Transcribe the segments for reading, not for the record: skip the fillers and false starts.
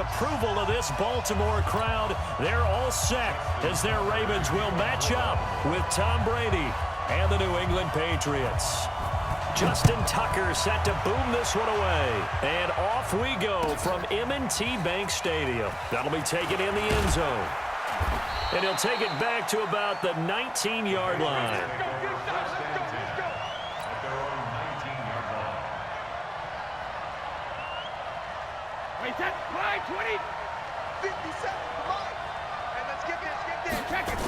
the approval of this Baltimore crowd. They're all set as their Ravens will match up with Tom Brady and the New England Patriots. Justin Tucker set to boom this one away. And off we go from M&T Bank Stadium. That'll be taken in the end zone. And he'll take it back to about the 19-yard line. Wait, that line, 20. 57, come on. And let's get there. Check it.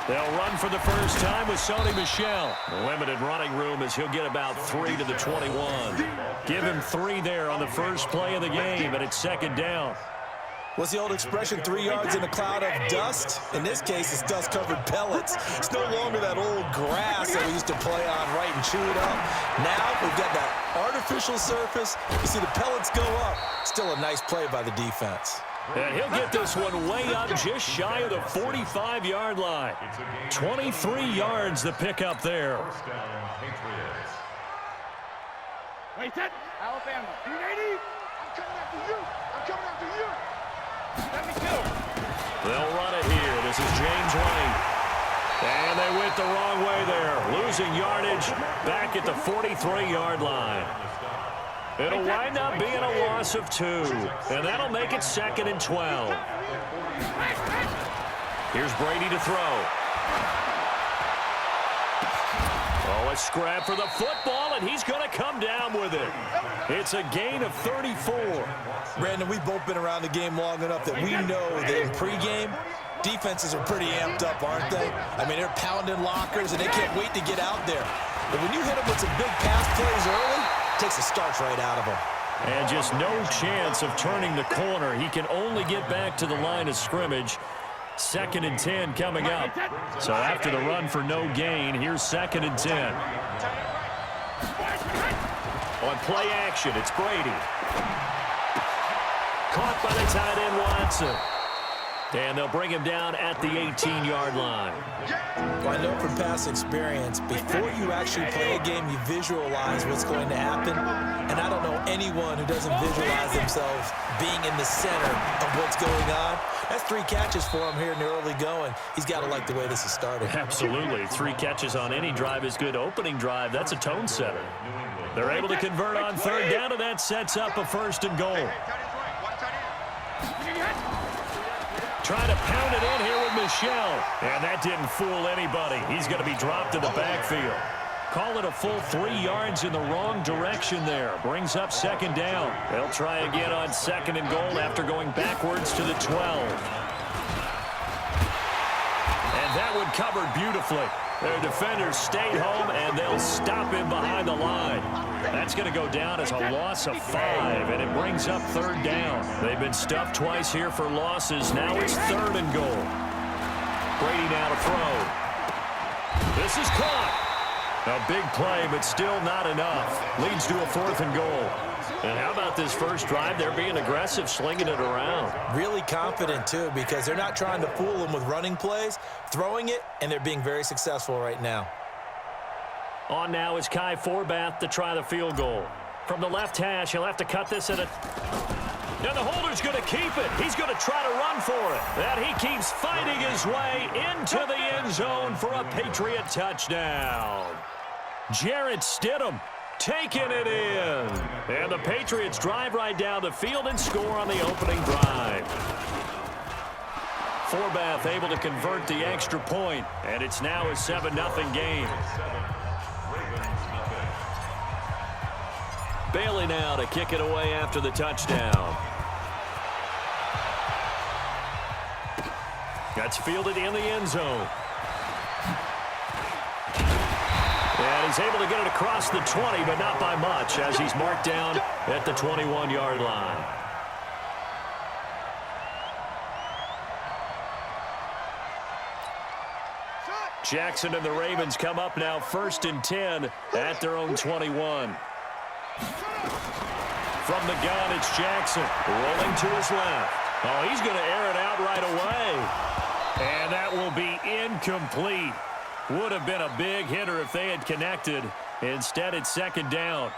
They'll run for the first time with Sony Michel. Limited running room as he'll get about 3 to the 21. Give him 3 there on the first play of the game, and it's second down. What's the old expression, 3 yards in a cloud of dust? In this case, it's dust-covered pellets. It's no longer that old grass that we used to play on, right, and chew it up. Now we've got that artificial surface. You see the pellets go up. Still a nice play by the defense. And he'll get this one way up just shy of the 45-yard line. 23 yards the pickup there. Wait, that Alabama. 280. I'm coming after you. I'm coming after you. Let me go. They'll run it here. This is James White. And they went the wrong way there. Losing yardage back at the 43-yard line. It'll wind up being a loss of 2. And that'll make it second and 12. Here's Brady to throw. Oh, a scrap for the football, and he's going to come down with it. It's a gain of 34. Brandon, we've both been around the game long enough that we know that in pregame, defenses are pretty amped up, aren't they? I mean, they're pounding lockers, and they can't wait to get out there. But when you hit them with some big pass plays early, it takes the starch right out of them. And just no chance of turning the corner. He can only get back to the line of scrimmage. Second and 10 coming up. So after the run for no gain, here's second and 10. On play action, it's Brady. Caught by the tight end, Watson. And they'll bring him down at the 18-yard line. Well, I know from past experience, before you actually play a game, you visualize what's going to happen. And I don't know anyone who doesn't visualize themselves being in the center of what's going on. That's 3 catches for him here in the early going. He's got to like the way this is started. Absolutely. 3 catches on any drive is good. Opening drive, that's a tone setter. They're able to convert on third down, and that sets up a first and goal. Trying to pound it in here with Michel. And that didn't fool anybody. He's going to be dropped in the backfield. Call it a full 3 yards in the wrong direction there. Brings up second down. They'll try again on second and goal after going backwards to the 12. And that one covered beautifully. Their defenders stayed home, and they'll stop him behind the line. That's going to go down as a loss of 5, and it brings up third down. They've been stuffed twice here for losses. Now it's third and goal. Brady now to throw. This is caught. A big play, but still not enough. Leads to a fourth and goal. And how about this first drive? They're being aggressive, slinging it around. Really confident, too, because they're not trying to fool them with running plays, throwing it, and they're being very successful right now. On now is Kai Forbath to try the field goal. From the left hash, he'll have to cut this at a... And the holder's going to keep it. He's going to try to run for it. And he keeps fighting his way into the end zone for a Patriot touchdown. Jarrett Stidham taking it in. And the Patriots drive right down the field and score on the opening drive. Forbath able to convert the extra point, and it's now a 7-0 game. Bailey now to kick it away after the touchdown. That's fielded in the end zone. And he's able to get it across the 20, but not by much, as he's marked down at the 21-yard line. Jackson and the Ravens come up now first and 10 at their own 21. From the gun, it's Jackson rolling to his left. Oh, he's going to air it out right away. And that will be incomplete. Would have been a big hitter if they had connected. Instead, it's second down.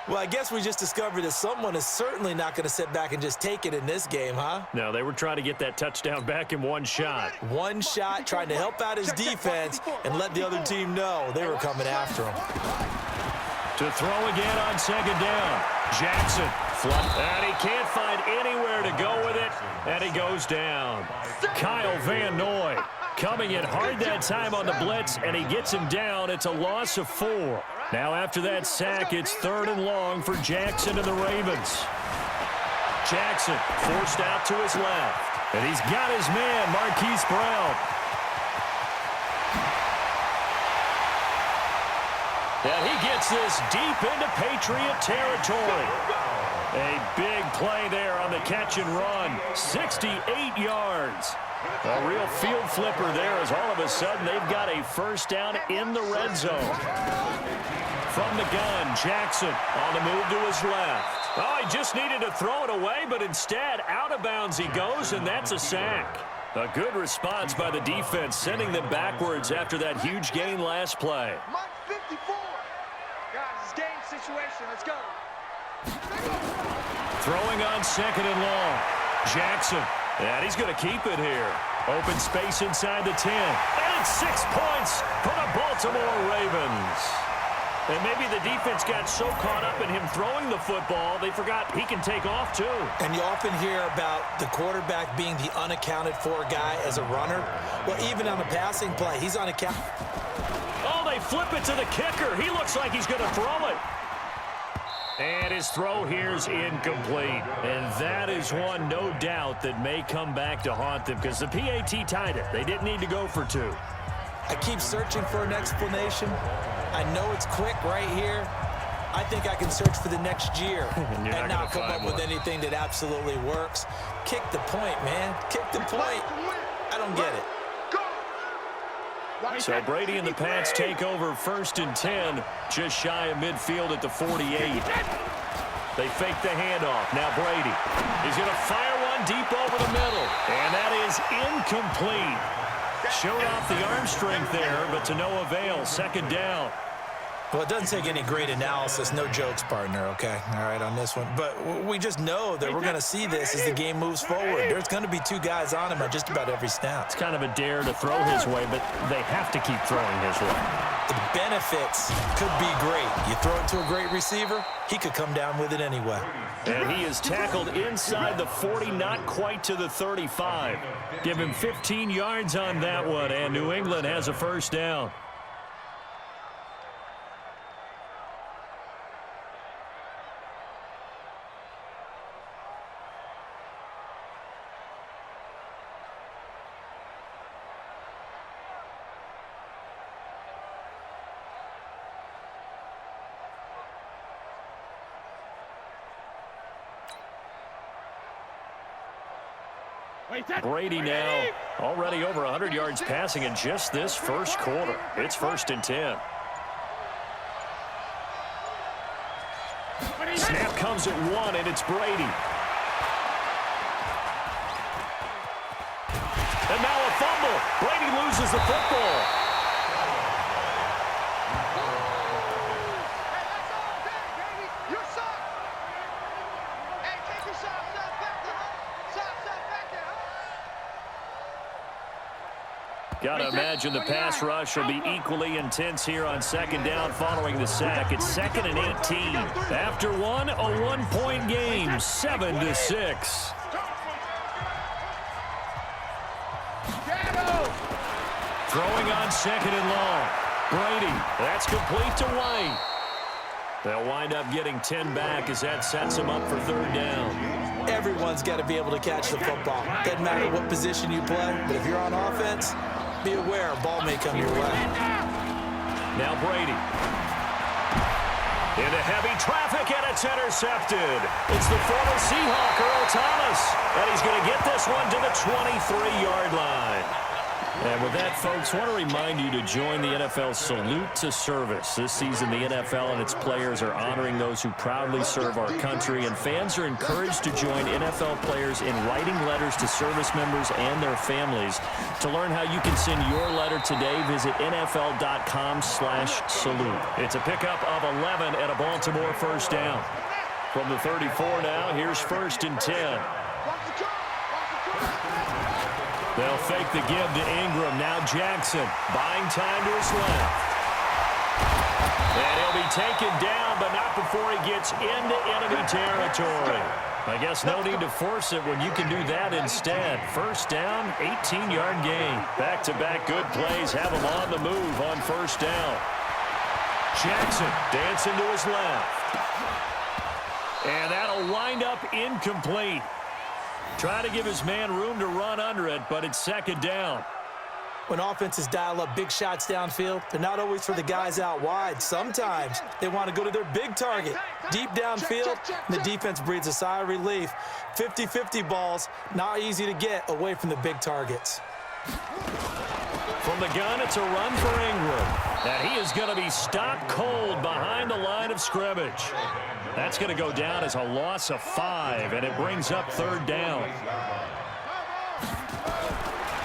Well, I guess we just discovered that someone is certainly not going to sit back and just take it in this game, huh? No, they were trying to get that touchdown back in one shot. One shot, trying to help out his defense and let the other team know they were coming after him. To throw again on second down. Jackson. And he can't find anywhere to go with it, and he goes down. Kyle Van Noy coming in hard that time on the blitz, and he gets him down. It's a loss of 4. Now after that sack, it's 3rd and long for Jackson and the Ravens. Jackson forced out to his left, and he's got his man, Marquise Brown. And he gets this deep into Patriot territory. A big play there on the catch and run. 68 yards. A real field flipper there as all of a sudden they've got a first down in the red zone. From the gun, Jackson on the move to his left. Oh, he just needed to throw it away, but instead out of bounds he goes, and that's a sack. A good response by the defense, sending them backwards after that huge gain last play. Mark 54. Guys, it's game situation. Let's go. Throwing on 2nd and long. Jackson. And he's going to keep it here. Open space inside the 10. And it's 6 points for the Baltimore Ravens. And maybe the defense got so caught up in him throwing the football, they forgot he can take off too. And you often hear about the quarterback being the unaccounted for guy as a runner. Well, even on a passing play, he's unaccounted. Oh, they flip it to the kicker. He looks like he's going to throw it. And his throw here's incomplete. And that is one, no doubt, that may come back to haunt them because the PAT tied it. They didn't need to go for 2. I keep searching for an explanation. I know it's quick right here. I think I can search for the next year and not come up with anything that absolutely works. Kick the point, man. Kick the point. I don't get it. So Brady and the Pats take over 1st and 10, just shy of midfield at the 48. They fake the handoff. Now Brady. He's going to fire one deep over the middle. And that is incomplete. Showed off the arm strength there, but to no avail. 2nd down. Well, it doesn't take any great analysis. No jokes, partner, okay? All right, on this one. But we just know that we're going to see this as the game moves forward. There's going to be 2 guys on him at just about every snap. It's kind of a dare to throw his way, but they have to keep throwing his way. The benefits could be great. You throw it to a great receiver, he could come down with it anyway. And he is tackled inside the 40, not quite to the 35. Give him 15 yards on that one, and New England has a first down. Brady now already over 100 yards passing in just this first quarter. It's 1st and 10. Snap comes at 1, and it's Brady. And now a fumble. Brady loses the football. Got to imagine the pass rush will be equally intense here on 2nd down following the sack. It's 2nd and 18. After one, a 1-point game, 7-6. Throwing on 2nd and long. Brady, that's complete to White. They'll wind up getting 10 back as that sets them up for 3rd down. Everyone's got to be able to catch the football. Doesn't matter what position you play, but if you're on offense, be aware a ball may come your way. Now Brady. Into heavy traffic, and it's intercepted. It's the former Seahawk, Earl Thomas. And he's going to get this one to the 23-yard line. And with that, folks, I want to remind you to join the NFL Salute to Service. This season, the NFL and its players are honoring those who proudly serve our country, and fans are encouraged to join NFL players in writing letters to service members and their families. To learn how you can send your letter today, visit NFL.com/salute. It's a pickup of 11 and a Baltimore first down. From the 34 now, here's 1st and 10. They'll fake the give to Ingram. Now Jackson buying time to his left. And he'll be taken down, but not before he gets into enemy territory. I guess no need to force it when you can do that instead. First down, 18-yard gain. Back-to-back good plays have him on the move on first down. Jackson dancing to his left. And that'll wind up incomplete. Try to give his man room to run under it, but it's 2nd down. When offenses dial up big shots downfield, they're not always for the guys out wide. Sometimes they want to go to their big target. Deep downfield, and the defense breathes a sigh of relief. 50-50 balls, not easy to get away from the big targets. From the gun, it's a run for Ingram. And he is going to be stopped cold behind the line of scrimmage. That's going to go down as a loss of 5, and it brings up 3rd down.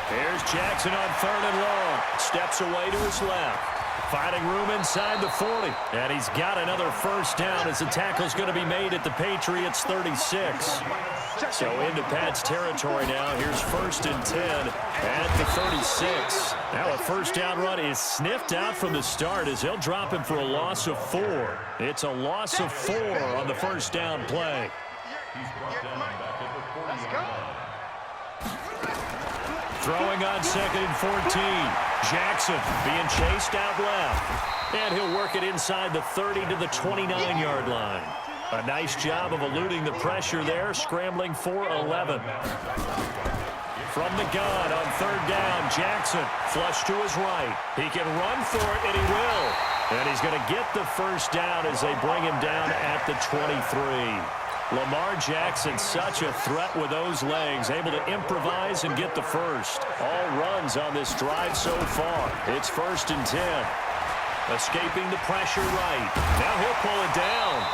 Here's Jackson on 3rd and long. Steps away to his left. Finding room inside the 40. And he's got another first down as the tackle's going to be made at the Patriots' 36. So into Pat's territory now. Here's 1st and 10 at the 36. Now a first down run is sniffed out from the start as they'll drop him for a loss of 4. It's a loss of 4 on the first down play. Throwing on 2nd and 14. Jackson being chased out left. And he'll work it inside the 30 to the 29-yard line. A nice job of eluding the pressure there, scrambling for 11. From the gun on 3rd down, Jackson flush to his right. He can run for it, and he will. And he's going to get the first down as they bring him down at the 23. Lamar Jackson, such a threat with those legs, able to improvise and get the first. All runs on this drive so far. It's 1st and 10. Escaping the pressure right. Now he'll pull it down.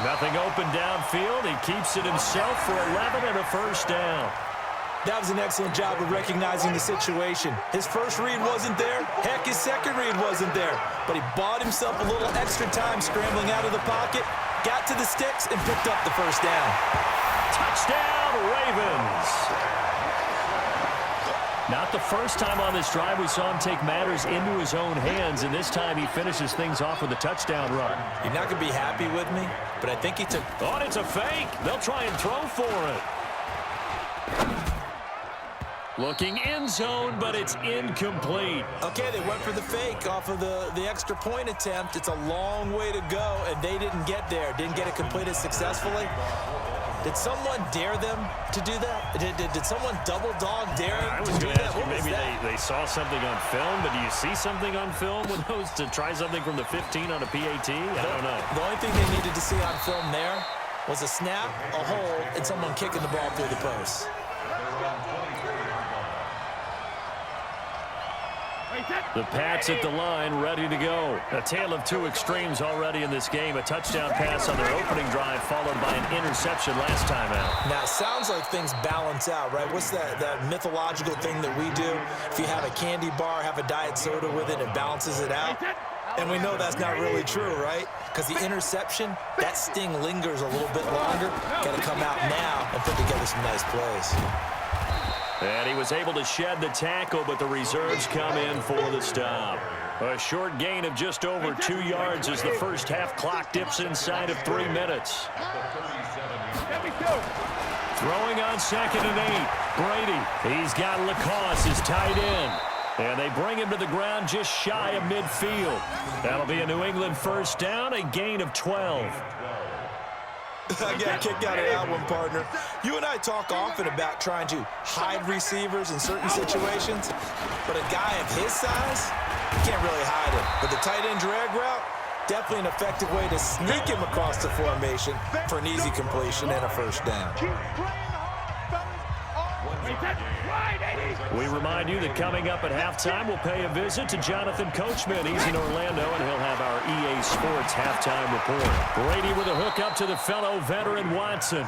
Nothing open downfield. He keeps it himself for 11 and a first down. That was an excellent job of recognizing the situation. His first read wasn't there. Heck, his second read wasn't there. But he bought himself a little extra time scrambling out of the pocket, got to the sticks, and picked up the first down. Touchdown, Ravens. Not the first time on this drive we saw him take matters into his own hands, and this time he finishes things off with a touchdown run. You're not going to be happy with me, but I think he took... Oh, it's a fake. They'll try and throw for it. Looking end zone, but it's incomplete. Okay, they went for the fake off of the extra point attempt. It's a long way to go, and they didn't get there. Didn't get it completed successfully. Did someone dare them to do that? Did someone double dog dare I was going to ask you, maybe they saw something on film, but do you see something on film with those to try something from the 15 on a PAT? I don't know. The only thing they needed to see on film there was a snap, a hold, and someone kicking the ball through the post. The Pats at the line, ready to go. A tale of two extremes already in this game. A touchdown pass on their opening drive, followed by an interception last time out. Now, it sounds like things balance out, right? What's that mythological thing that we do? If you have a candy bar, have a diet soda with it, it balances it out. And we know that's not really true, right? Because the interception, that sting lingers a little bit longer. Got to come out now and put together some nice plays. And he was able to shed the tackle, but the reserves come in for the stop. A short gain of just over 2 yards as the first half clock dips inside of 3 minutes. Throwing on 2nd and 8. Brady, he's got Lacoste, his tight end. And they bring him to the ground just shy of midfield. That'll be a New England first down, a gain of 12. I got kicked out of that one, partner. You and I talk often about trying to hide receivers in certain situations, but a guy of his size, you can't really hide him. But the tight end drag route, definitely an effective way to sneak him across the formation for an easy completion and a first down. We remind you that coming up at halftime, we'll pay a visit to Jonathan Coachman. He's in Orlando, and he'll have our EA Sports halftime report. Brady with a hook up to the fellow veteran Watson.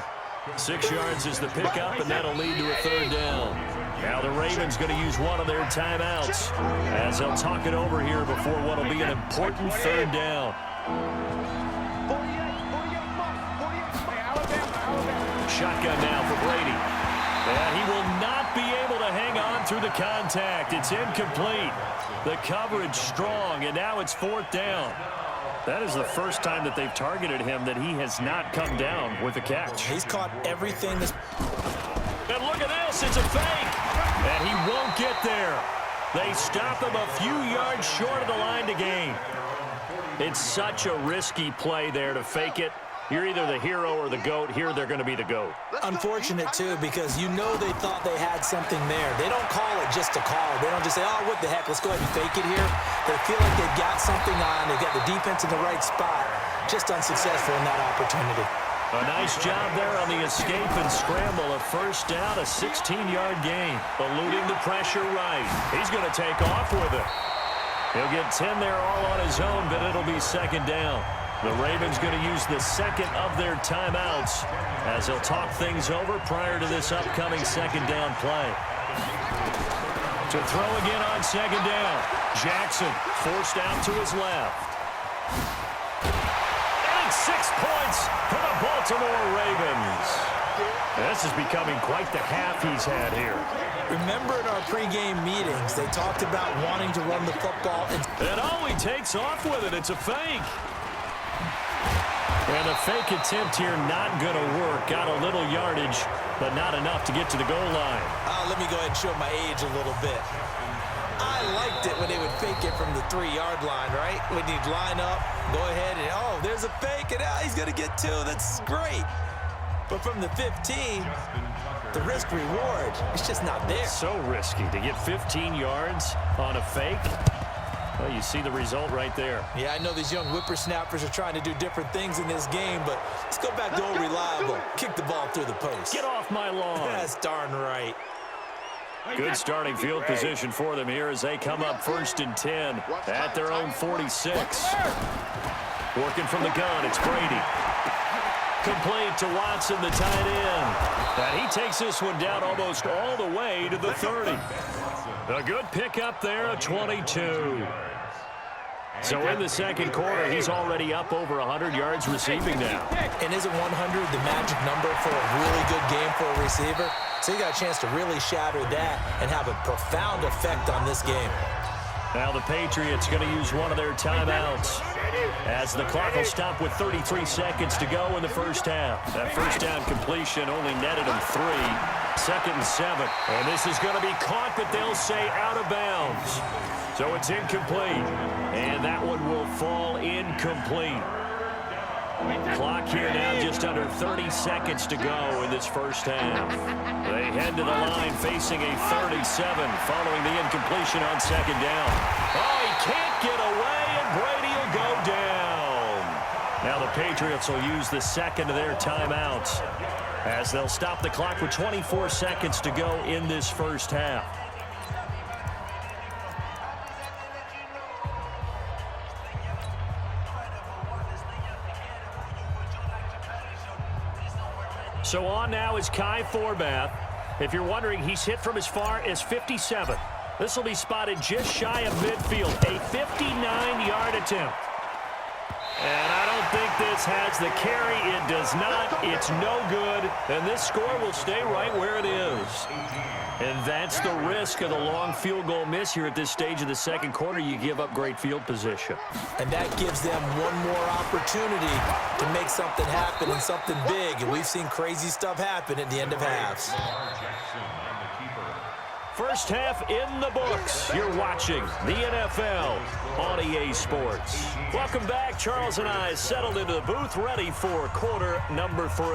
6 yards is the pickup, and that'll lead to a third down. Now the Ravens going to use one of their timeouts as they'll talk it over here before what will be an important third down. Shotgun now for Brady. And he will not be able to hang on through the contact. It's incomplete. The coverage strong, and now it's fourth down. That is the first time that they've targeted him that he has not come down with a catch. He's caught everything. And look at this. It's a fake. And he won't get there. They stop him a few yards short of the line to gain. It's such a risky play there to fake it. You're either the hero or the GOAT. Here, they're going to be the GOAT. Unfortunate, too, because you know they thought they had something there. They don't call it just to call. They don't just say, oh, what the heck, let's go ahead and fake it here. They feel like they've got something on. They've got the defense in the right spot. Just unsuccessful in that opportunity. A nice job there on the escape and scramble. A first down, a 16-yard gain. Eluding the pressure right. He's going to take off with it. He'll get 10 there all on his own, but it'll be second down. The Ravens going to use the second of their timeouts as they'll talk things over prior to this upcoming second down play. To throw again on second down. Jackson forced out to his left. And 6 points for the Baltimore Ravens. This is becoming quite the half he's had here. Remember in our pregame meetings, they talked about wanting to run the football. And oh, he takes off with it. It's a fake. And the fake attempt here not going to work. Got a little yardage, but not enough to get to the goal line. Let me go ahead and show my age a little bit. I liked it when they would fake it from the 3-yard line, right? When you'd line up, go ahead, and oh, there's a fake, and he's going to get 2. That's great. But from the 15, the risk-reward, it's just not there. So risky to get 15 yards on a fake. Well, you see the result right there. Yeah, I know these young whippersnappers are trying to do different things in this game, but let's go back to old reliable. Kick the ball through the post. Get off my lawn. That's darn right. Good starting field position for them here as they come up 1st and 10 at their own 46. Working from the gun, it's Brady. Complete to Watson, the tight end. And he takes this one down almost all the way to the 30. A good pickup there, a 22. So in the second quarter, he's already up over 100 yards receiving now. And isn't 100 the magic number for a really good game for a receiver? So he got a chance to really shatter that and have a profound effect on this game. Now the Patriots going to use one of their timeouts as the clock will stop with 33 seconds to go in the first half. That first down completion only netted him 3. 2nd and 7. And this is going to be caught, but they'll say out of bounds. So it's incomplete. And that one will fall incomplete. Clock here now just under 30 seconds to go in this first half. They head to the line facing a 37 following the incompletion on second down. Oh, he can't get away, and Brady will go down. Now the Patriots will use the second of their timeouts as they'll stop the clock with 24 seconds to go in this first half. So on now is Kai Forbath. If you're wondering, he's hit from as far as 57. This will be spotted just shy of midfield. A 59-yard attempt. And I don't think this has the carry. It does not. It's no good. And this score will stay right where it is. And that's the risk of the long field goal miss here at this stage of the second quarter. You give up great field position. And that gives them one more opportunity to make something happen and something big. And we've seen crazy stuff happen at the end of halves. First half in the books. You're watching the NFL on EA Sports. Welcome back. Charles and I settled into the booth, ready for quarter number 3.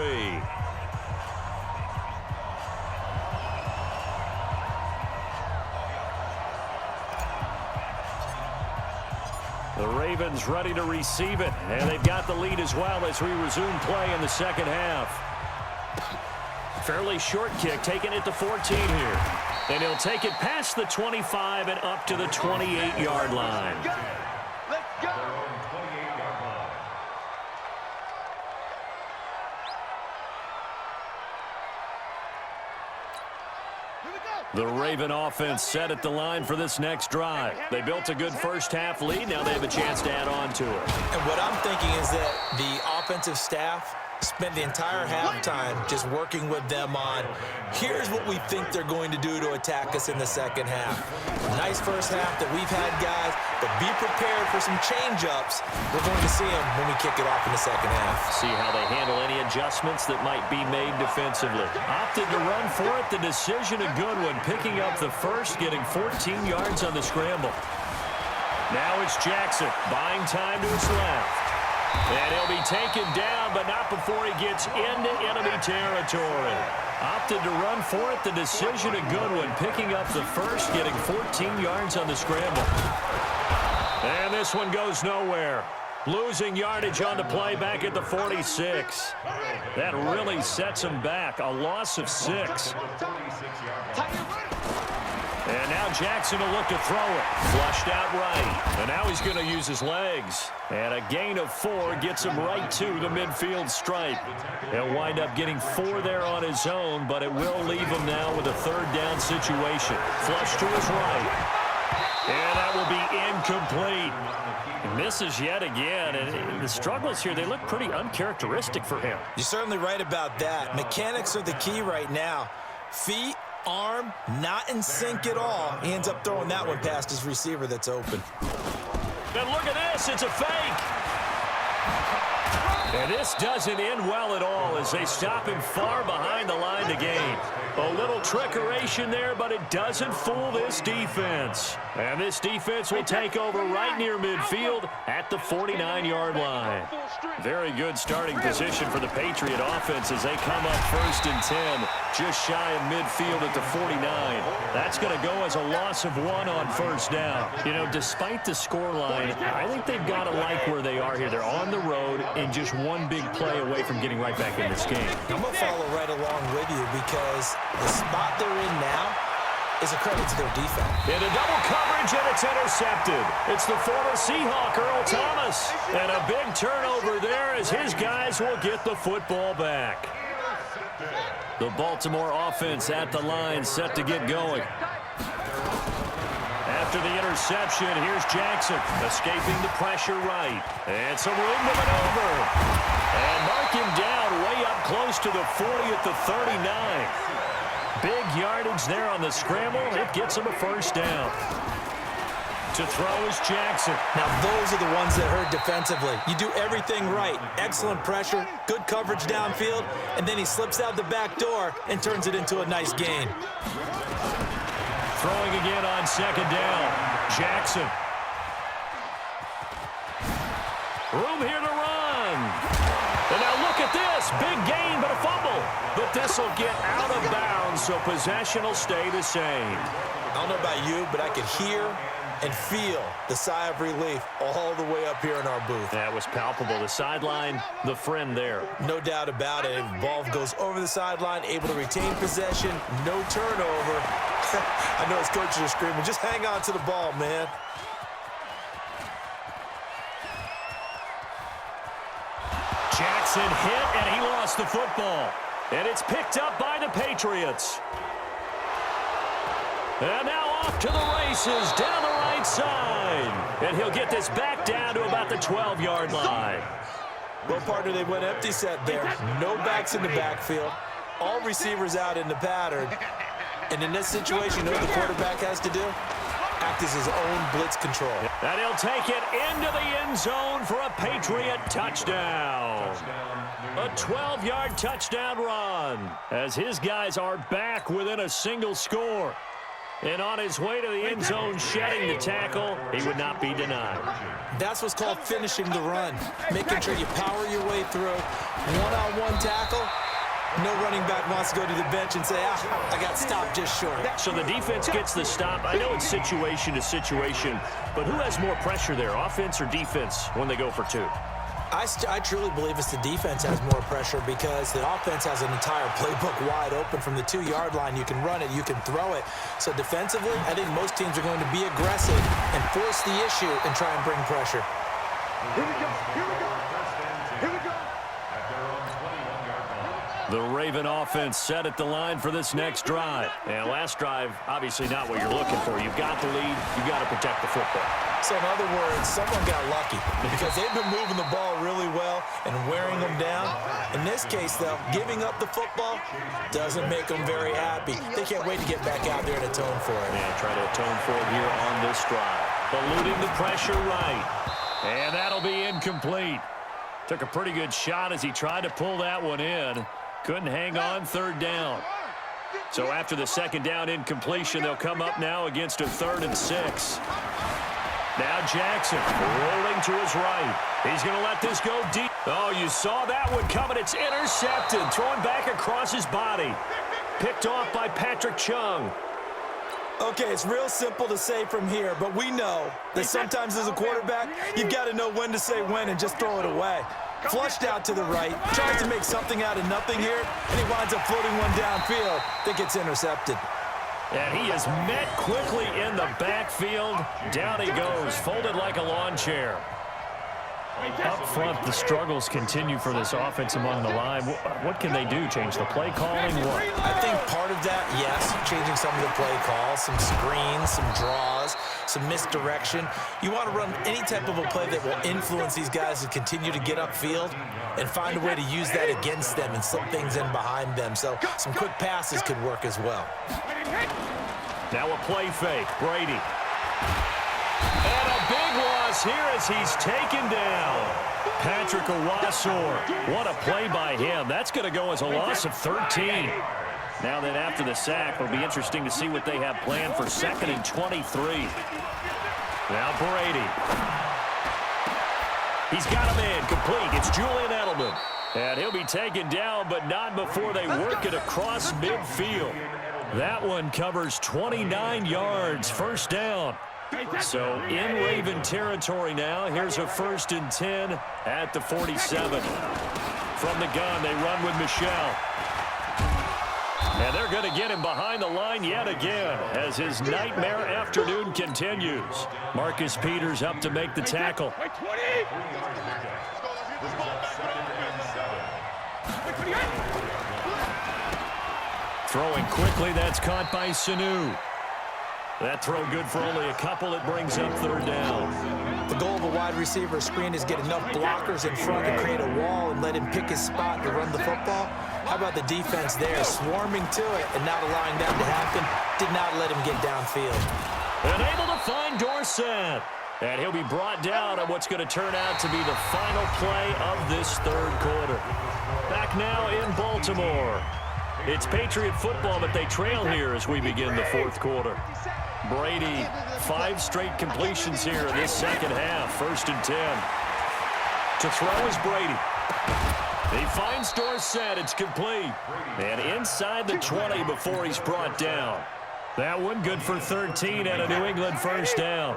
The Ravens ready to receive it, and they've got the lead as well as we resume play in the second half. Fairly short kick, taking it to 14 here. And he'll take it past the 25 and up to the 28-yard line. Let's go. The Raven offense set at the line for this next drive. They built a good first-half lead. Now they have a chance to add on to it. And what I'm thinking is that the offensive staff spent the entire halftime just working with them on, here's what we think they're going to do to attack us in the second half. Nice first half that we've had, guys, but be prepared for some change-ups. We're going to see them when we kick it off in the second half. See how they handle any adjustments that might be made defensively. Opted to run for it. The decision a good one, picking up the first, getting 14 yards on the scramble. Now it's Jackson, buying time to his left. And he'll be taken down, but not before he gets into enemy territory. Opted to run for it. The decision a good one, picking up the first, getting 14 yards on the scramble. And this one goes nowhere. Losing yardage on the play back at the 46. That really sets him back. A loss of 6. And now Jackson will look to throw it. Flushed out right. And now he's going to use his legs. And a gain of 4 gets him right to the midfield stripe. He'll wind up getting 4 there on his own, but it will leave him now with a third down situation. Flush to his right. And that will be incomplete. He misses yet again. And the struggles here, they look pretty uncharacteristic for him. You're certainly right about that. Mechanics are the key right now. Feet, arm, not in sync at all. He ends up throwing that one past his receiver that's open. And look at this, it's a fake. And this doesn't end well at all as they stop him far behind the line to gain. A little trickeration there, but it doesn't fool this defense. And this defense will take over right near midfield at the 49-yard line. Very good starting position for the Patriot offense as they come up 1st and 10, just shy of midfield at the 49. That's going to go as a loss of 1 on 1st down. You know, despite the scoreline, I think they've got to like where they are here. They're on the road and just one big play away from getting right back in this game. I'm going to follow right along with you because the spot they're in now is a credit to their defense. In a double coverage, and it's intercepted. It's the former Seahawk, Earl Thomas. And a big turnover there as his guys will get the football back. The Baltimore offense at the line, set to get going. After the interception, here's Jackson, escaping the pressure right. And some room to maneuver. And mark him down way up close to the 40 at the 39. Big yardage there on the scramble. It gets him a 1st down. To throw is Jackson. Now those are the ones that hurt defensively. You do everything right. Excellent pressure, good coverage downfield, and then he slips out the back door and turns it into a nice gain. Throwing again on 2nd down. Jackson. Room here to run. And now look at this. Big gain, but a fumble. But this will get out of bounds, so possession will stay the same. I don't know about you, but I could hear and feel the sigh of relief all the way up here in our booth. That was palpable. The sideline, the friend there. No doubt about it. Ball goes over the sideline, able to retain possession, no turnover. I know his coaches are screaming, just hang on to the ball, man. Jackson hit, and he lost the football. And it's picked up by the Patriots. And now off to the races down the right side. And he'll get this back down to about the 12-yard line. Well, partner, they went empty set there. No backs in the backfield. All receivers out in the pattern. And in this situation, you know what the quarterback has to do? Act as his own blitz control. And he'll take it into the end zone for a Patriot touchdown. A 12-yard touchdown run as his guys are back within a single score. And on his way to the end zone, shedding the tackle, he would not be denied. That's what's called finishing the run. Making sure you power your way through. One-on-one tackle. No running back wants to go to the bench and say, I got stopped just short. So the defense gets the stop. I know it's situation to situation, but who has more pressure there, offense or defense, when they go for 2? I truly believe it's the defense has more pressure because the offense has an entire playbook wide open from the 2-yard line. You can run it, you can throw it. So defensively, I think most teams are going to be aggressive and force the issue and try and bring pressure. Here we go. Here we go. Here we go. The Raven offense set at the line for this next drive. And last drive, obviously not what you're looking for. You've got the lead. You've got to protect the football. So in other words, someone got lucky because they've been moving the ball really well and wearing them down. In this case, though, giving up the football doesn't make them very happy. They can't wait to get back out there and atone for it. Yeah, try to atone for it here on this drive. Eluding the pressure right. And that'll be incomplete. Took a pretty good shot as he tried to pull that one in. Couldn't hang on, third down. So after the second down incompletion, they'll come up now against a 3rd and 6. Now Jackson rolling to his right. He's going to let this go deep. Oh, you saw that one coming. It's intercepted. Thrown back across his body. Picked off by Patrick Chung. Okay, it's real simple to say from here, but we know that sometimes as a quarterback, you've got to know when to say when and just throw it away. Flushed out to the right, tries to make something out of nothing here, and he winds up floating one downfield that gets intercepted. And he is met quickly in the backfield. Down he goes, folded like a lawn chair. Up front, the struggles continue for this offense among the line. What can they do? Change the play calling? What? I think part of that, yes, changing some of the play calls, some screens, some draws, some misdirection. You want to run any type of a play that will influence these guys to continue to get upfield and find a way to use that against them and slip things in behind them. So some quick passes could work as well. Now a play fake. Brady. And a big loss here as he's taken down. Patrick Owasor. What a play by him. That's going to go as a loss of 13. Now that after the sack, it'll be interesting to see what they have planned for 2nd and 23. Now Brady. He's got a man complete. It's Julian Edelman. And he'll be taken down, but not before they work it across midfield. That one covers 29 yards. First down. So in Raven territory now. Here's a 1st and 10 at the 47. From the gun, they run with Michelle. And they're going to get him behind the line yet again as his nightmare afternoon continues. Marcus Peters up to make the tackle. Throwing quickly, that's caught by Sanu. That throw good for only a couple. It brings up 3rd down. The goal of a wide receiver screen is get enough blockers in front to create a wall and let him pick his spot to run the football. How about the defense there, swarming to it and not allowing that to happen? Did not let him get downfield. And able to find Dorsett. And he'll be brought down on what's going to turn out to be the final play of this 3rd quarter. Back now in Baltimore. It's Patriot football, but they trail here as we begin the 4th quarter. Brady, 5 straight completions here in this 2nd half. 1st and 10. To throw is Brady. He finds Dorsett. It's complete. And inside the 20 before he's brought down. That one good for 13 and a New England first down.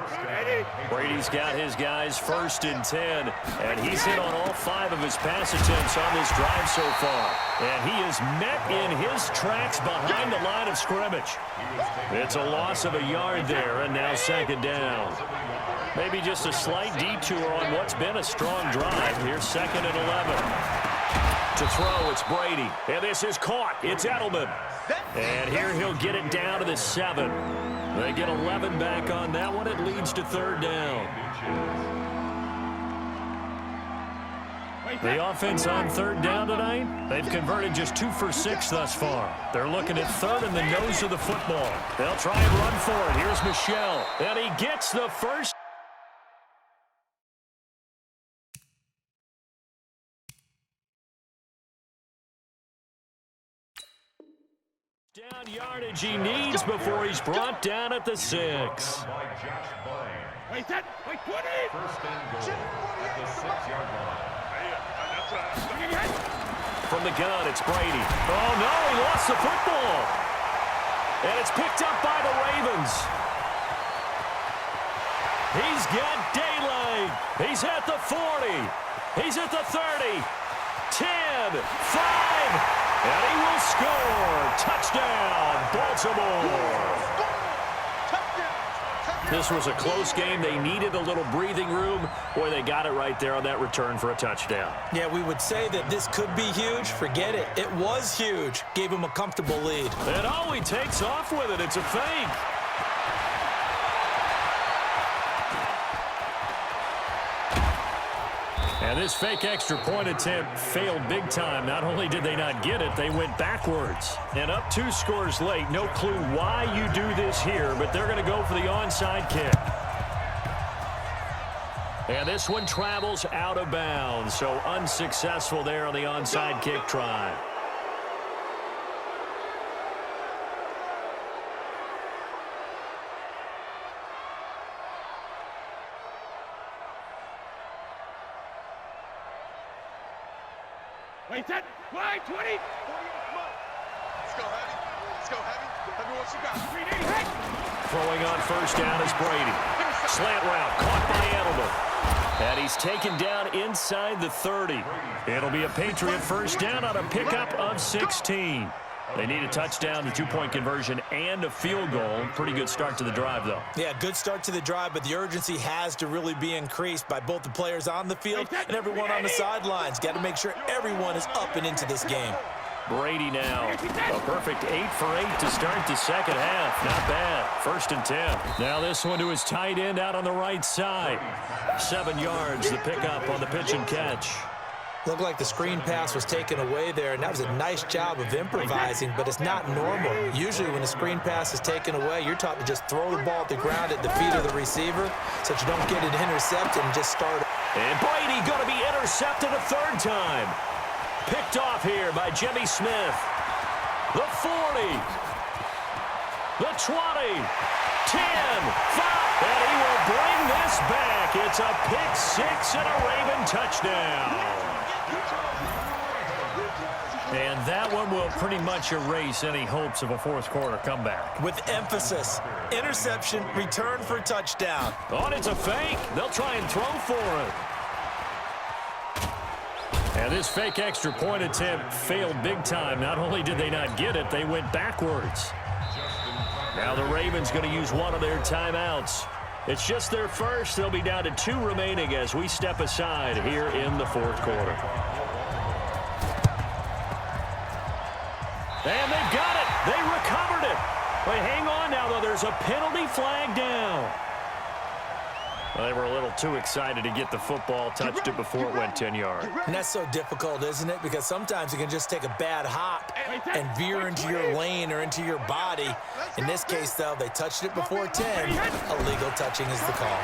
Brady's got his guys 1st and 10, and he's hit on all 5 of his pass attempts on this drive so far. And he is met in his tracks behind the line of scrimmage. It's a loss of a yard there, and now 2nd down. Maybe just a slight detour on what's been a strong drive. Here's 2nd and 11. To throw, it's Brady. And this is caught. It's Edelman. And here he'll get it down to the 7. They get 11 back on that one. It leads to 3rd down. The offense on 3rd down tonight, they've converted just 2 for 6 thus far. They're looking at 3rd in the nose of the football. They'll try and run for it. Here's Michelle. And he gets the first. Down yardage he needs before he's brought down at the 6. Wait, that, wait, 20! First and goal at the 6-yard line. From the gun, it's Brady. Oh, no, he lost the football. And it's picked up by the Ravens. He's got daylight. He's at the 40. He's at the 30. 10, 5, and he will score. Touchdown, Baltimore. This was a close game. They needed a little breathing room. Boy, they got it right there on that return for a touchdown. Yeah, we would say that this could be huge. Forget it. It was huge. Gave him a comfortable lead. And oh, he takes off with it. It's a fake. And this fake extra point attempt failed big time. Not only did they not get it, they went backwards. And up 2 scores late. No clue why you do this here, but they're going to go for the onside kick. And this one travels out of bounds, so unsuccessful there on the onside kick try. Wait, set. Wide, 20. 40. Let's go, Heavy. Let's go, Heavy. Heavy, what you got? 3D, hit. Throwing on first down is Brady. Slant route, caught by Edelman. And he's taken down inside the 30. It'll be a Patriot first down on a pickup of 16. They need a touchdown, the 2-point conversion, and a field goal. Pretty good start to the drive, though. Yeah, good start to the drive, but the urgency has to really be increased by both the players on the field and everyone on the sidelines. Got to make sure everyone is up and into this game. Brady now, a perfect 8 for 8 to start the second half. Not bad. 1st and 10. Now this one to his tight end out on the right side. 7 yards, the pickup on the pitch and catch. Looked like the screen pass was taken away there, and that was a nice job of improvising, but it's not normal. Usually when a screen pass is taken away, you're taught to just throw the ball at the ground at the feet of the receiver so that you don't get it intercepted and just start. And Brady going to be intercepted a 3rd time. Picked off here by Jimmy Smith. The 40. The 20. 10. 5. And he will bring this back. It's a pick 6 and a Raven touchdown. And that one will pretty much erase any hopes of a 4th quarter comeback. With emphasis, interception, return for touchdown. Oh, and it's a fake. They'll try and throw for it. And this fake extra point attempt failed big time. Not only did they not get it, they went backwards. Now the Ravens going to use one of their timeouts. It's just their first. They'll be down to 2 remaining as we step aside here in the 4th quarter. And they've got it. They recovered it. Wait, hang on now, though. There's a penalty flag down. Well, they were a little too excited to get the football, touched it before it went 10 yards. And that's so difficult, isn't it? Because sometimes you can just take a bad hop and veer into your lane or into your body. In this case, though, they touched it before 10. Illegal touching is the call.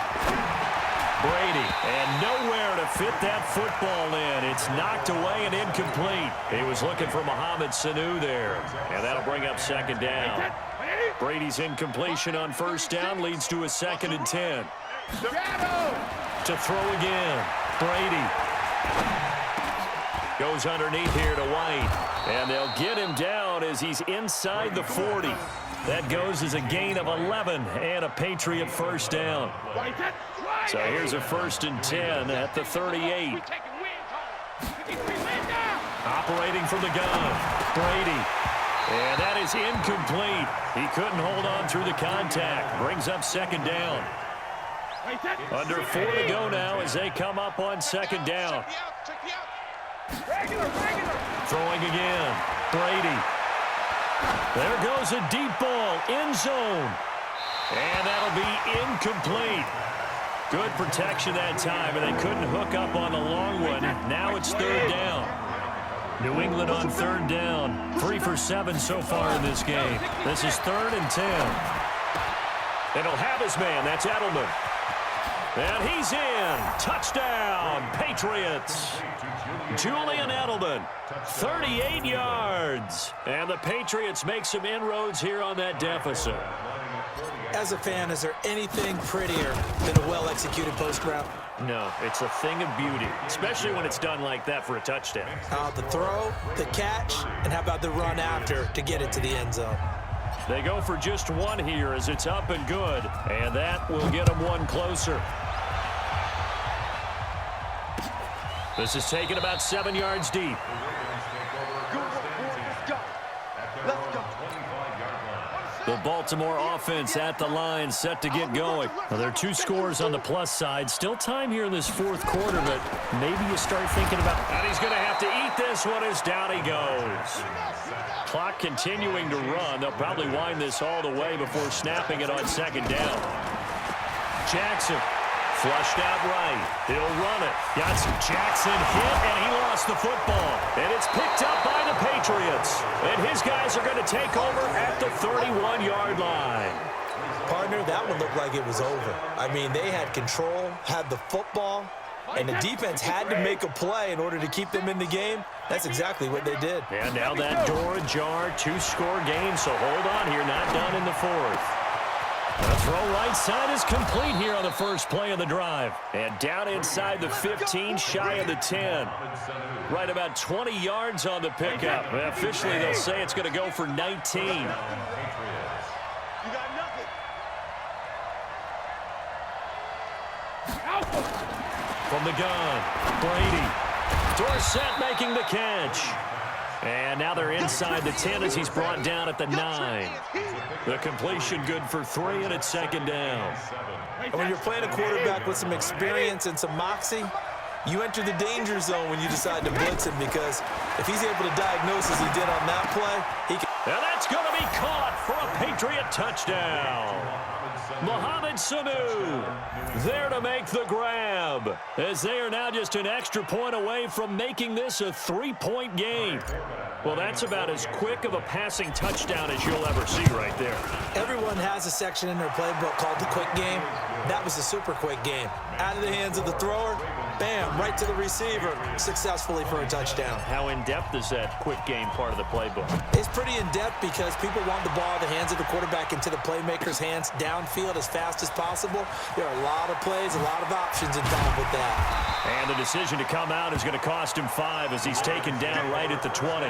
Brady, and nowhere to fit that football in. It's knocked away and incomplete. He was looking for Mohamed Sanu there, and that'll bring up 2nd down. Brady's incompletion on 1st down leads to a 2nd and 10. To throw again. Brady goes underneath here to White, and they'll get him down as he's inside the 40. That goes as a gain of 11 and a Patriot first down. So here's a 1st and 10 at the 38. Operating from the gun, Brady. And that is incomplete. He couldn't hold on through the contact. Brings up 2nd down. Under 4 to go now as they come up on 2nd down. Throwing again, Brady. There goes a deep ball, end zone. And that'll be incomplete. Good protection that time, and they couldn't hook up on the long one. Now it's 3rd down. New England on 3rd down. 3 for 7 so far in this game. This is 3rd and 10. And he'll have his man. That's Edelman. And he's in. Touchdown, Patriots. Julian Edelman, 38 yards. And the Patriots make some inroads here on that deficit. As a fan, is there anything prettier than a well-executed post route? No, it's a thing of beauty, especially when it's done like that for a touchdown. The throw, the catch, and how about the run after to get it to the end zone? They go for just one here as it's up and good, and that will get them one closer. This is taken about 7 yards deep. Let's go. The Baltimore offense at the line, set to get going. Well, there are 2 scores on the plus side. Still time here in this fourth quarter, but maybe you start thinking about, and he's going to have to eat this one as down he goes. Clock continuing to run. They'll probably wind this all the way before snapping it on second down. Jackson flushed out right. He'll run it. Got some Jackson hit, and he lost the football. And it's picked up by the Patriots. And his guys are going to take over at the 31-yard line. Partner, that one looked like it was over. I mean, they had control, had the football, and the defense had to make a play in order to keep them in the game. That's exactly what they did. And now that door ajar, 2-score game, so hold on here, not done in the fourth. The throw right side is complete here on the first play of the drive. And down inside the 15, shy of the 10. Right about 20 yards on the pickup. Well, officially, they'll say it's going to go for 19. You got nothing. From the gun, Brady. Dorsett making the catch. And now they're inside the 10 as he's brought down at the 9. The completion good for 3, and it's second down. And when you're playing a quarterback with some experience and some moxie, you enter the danger zone when you decide to blitz him, because if he's able to diagnose as he did on that play, he can. And that's going to be caught for a Patriot touchdown. Mohamed Sanu there to make the grab, as they are now just an extra point away from making this a 3-point game. Well, that's about as quick of a passing touchdown as you'll ever see right there. Everyone has a section in their playbook called the quick game. That was the super quick game. Out of the hands of the thrower, bam, right to the receiver, successfully for a touchdown. How in-depth is that quick game part of the playbook? It's pretty in-depth because people want the ball out of the hands of the quarterback into the playmaker's hands downfield as fast as possible. There are a lot of plays, a lot of options involved with that. And the decision to come out is going to cost him 5 as he's taken down right at the 20.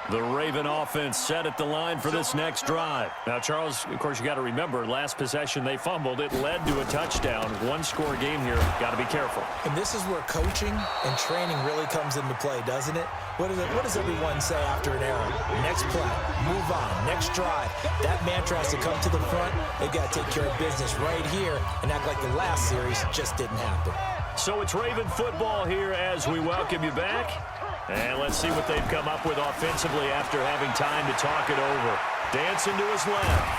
The Raven offense set at the line for this next drive. Now, Charles, of course, you got to remember, last possession they fumbled. It led to a touchdown. 1-score game here. Got to be careful. And this is where coaching and training really comes into play, doesn't it? What does everyone say after an error? Next play, move on, next drive. That mantra has to come to the front. They've got to take care of business right here and act like the last series just didn't happen. So it's Raven football here as we welcome you back. And let's see what they've come up with offensively after having time to talk it over. Dancing to his left.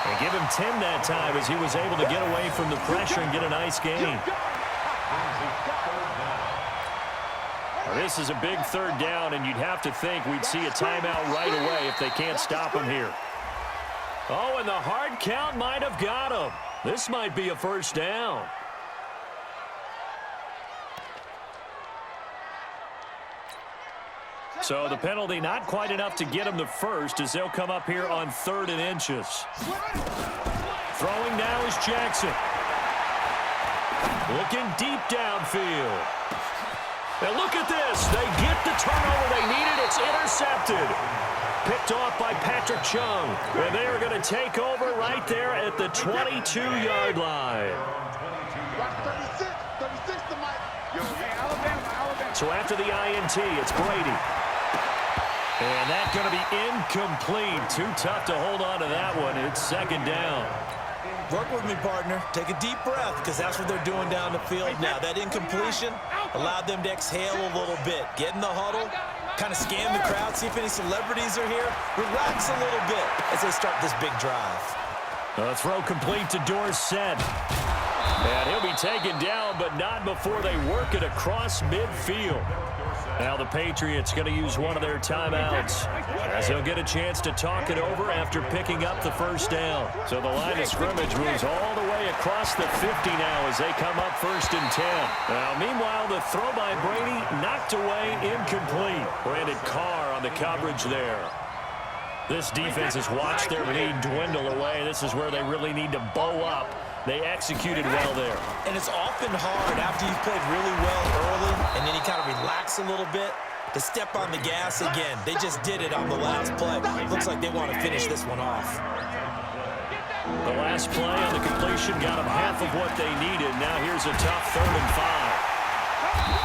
And give him 10 that time as he was able to get away from the pressure and get a nice gain. Now, this is a big third down, and you'd have to think we'd see a timeout right away if they can't stop him here. Oh, and the hard count might have got him. This might be a first down. So the penalty not quite enough to get him the first as they'll come up here on 3rd and inches. Throwing now is Jackson. Looking deep downfield. And look at this. They get the turnover they needed. It's intercepted. Picked off by Patrick Chung. And they are going to take over right there at the 22-yard line. 36 to Mike. Alabama. So after the INT, it's Brady. And that's going to be incomplete. Too tough to hold on to that one. It's second down. Work with me, partner. Take a deep breath, because that's what they're doing down the field now. That incompletion allowed them to exhale a little bit. Get in the huddle, kind of scan the crowd, see if any celebrities are here. Relax a little bit as they start this big drive. The throw complete to Dorsett. And he'll be taken down, but not before they work it across midfield. Now the Patriots going to use one of their timeouts as they'll get a chance to talk it over after picking up the first down. So the line of scrimmage moves all the way across the 50 now as they come up 1st and 10. Now, meanwhile, the throw by Brady knocked away, incomplete. Brandon Carr on the coverage there. This defense has watched their lead dwindle away. This is where they really need to bow up. They executed well there. And it's often hard after you've played really well early and then you kind of relax a little bit to step on the gas again. They just did it on the last play. Looks like they want to finish this one off. The last play on the completion got them half of what they needed. Now here's a tough 3rd and 5.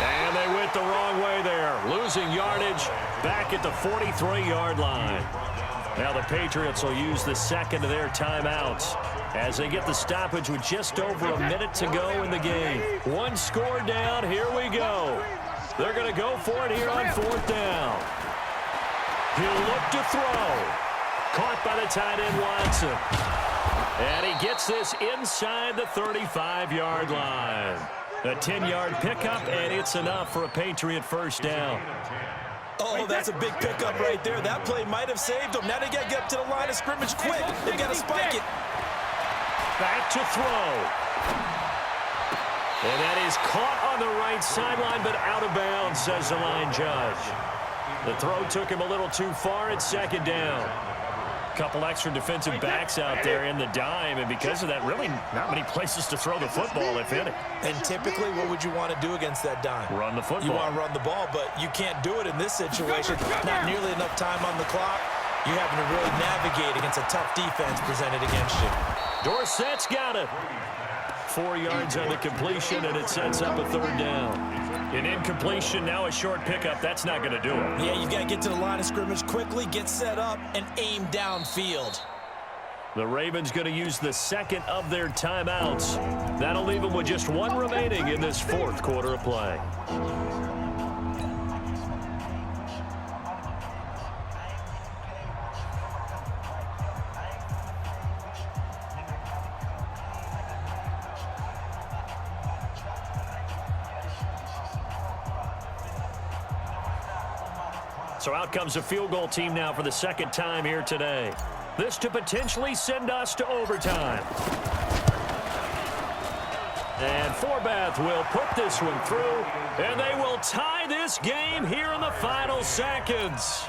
And they went the wrong way there. Losing yardage back at the 43-yard line. Now the Patriots will use the second of their timeouts as they get the stoppage with just over a minute to go in the game. One score down. Here we go. They're going to go for it here on 4th down. He'll look to throw. Caught by the tight end, Watson. And he gets this inside the 35-yard line. A 10-yard pickup, and it's enough for a Patriot first down. Oh, that's a big pickup right there. That play might have saved them. Now they got to get up to the line of scrimmage quick. They got to spike it. Back to throw. And that is caught on the right sideline, but out of bounds, says the line judge. The throw took him a little too far at 2nd down. Couple extra defensive backs out there in the dime, and because of that, really not many places to throw the football, if any. And typically, what would you want to do against that dime? Run the football. You want to run the ball, but you can't do it in this situation. Not nearly enough time on the clock. You're having to really navigate against a tough defense presented against you. Dorsett's got it. 4 yards on the completion, and it sets up a 3rd down. An incompletion, now a short pickup. That's not going to do it. Yeah, you've got to get to the line of scrimmage quickly, get set up, and aim downfield. The Ravens going to use the second of their timeouts. That'll leave them with just 1 remaining in this 4th quarter of play. So out comes a field goal team now for the 2nd time here today. This to potentially send us to overtime. And Forbath will put this one through, and they will tie this game here in the final seconds.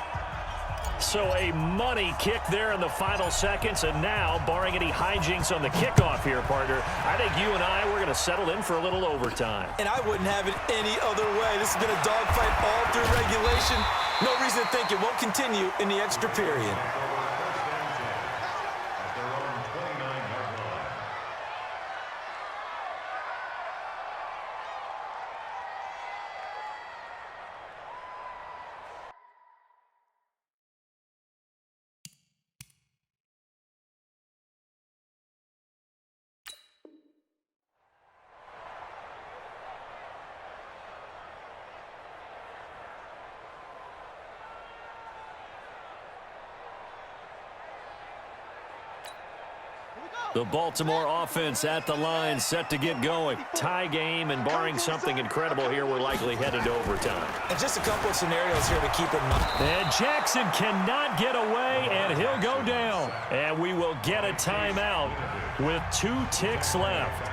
So a money kick there in the final seconds, and now, barring any hijinks on the kickoff here, partner, I think you and I, we're going to settle in for a little overtime. And I wouldn't have it any other way. This has been a dogfight all through regulation. No reason to think it won't continue in the extra period. The Baltimore offense at the line, set to get going. Tie game, and barring something incredible here, we're likely headed to overtime. And just a couple of scenarios here to keep in mind. And Jackson cannot get away, and he'll go down. And we will get a timeout with 2 ticks left.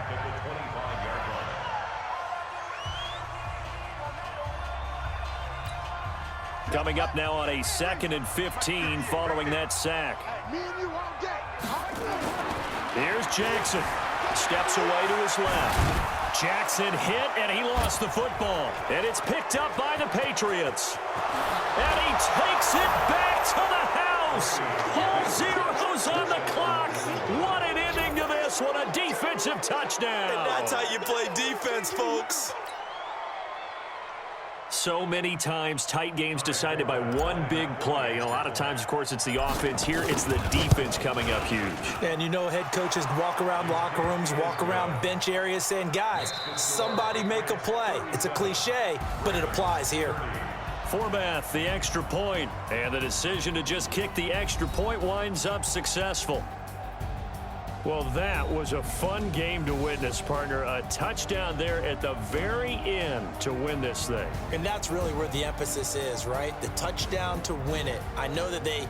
Coming up now on a 2nd and 15 following that sack. Here's Jackson. Steps away to his left. Jackson hit, and he lost the football. And it's picked up by the Patriots. And he takes it back to the house. All zeros on the clock. What an ending to this one. A defensive touchdown. And that's how you play defense, folks. So many times, tight games decided by one big play. And a lot of times, of course, it's the offense. Here, it's the defense coming up huge. And you know head coaches walk around locker rooms, walk around bench areas saying, guys, somebody make a play. It's a cliche, but it applies here. Forbath, the extra point. And the decision to just kick the extra point winds up successful. Well, that was a fun game to witness, partner. A touchdown there at the very end to win this thing. And that's really where the emphasis is, right? The touchdown to win it. I know that they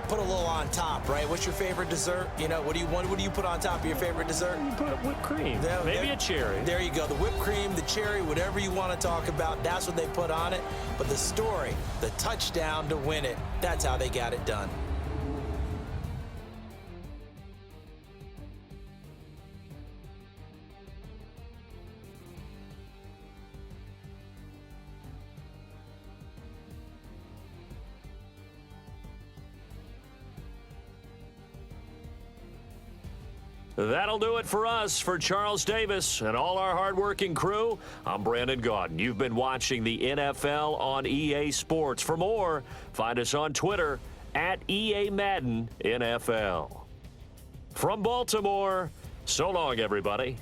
put a little on top, right? What's your favorite dessert? You know, what do you put on top of your favorite dessert? You put whipped cream, maybe a cherry. There you go. The whipped cream, the cherry, whatever you want to talk about, that's what they put on it. But the story, the touchdown to win it, that's how they got it done. That'll do it for us. For Charles Davis and all our hardworking crew, I'm Brandon Gaudin. You've been watching the NFL on EA Sports. For more, find us on Twitter at EA Madden NFL. From Baltimore, so long, everybody.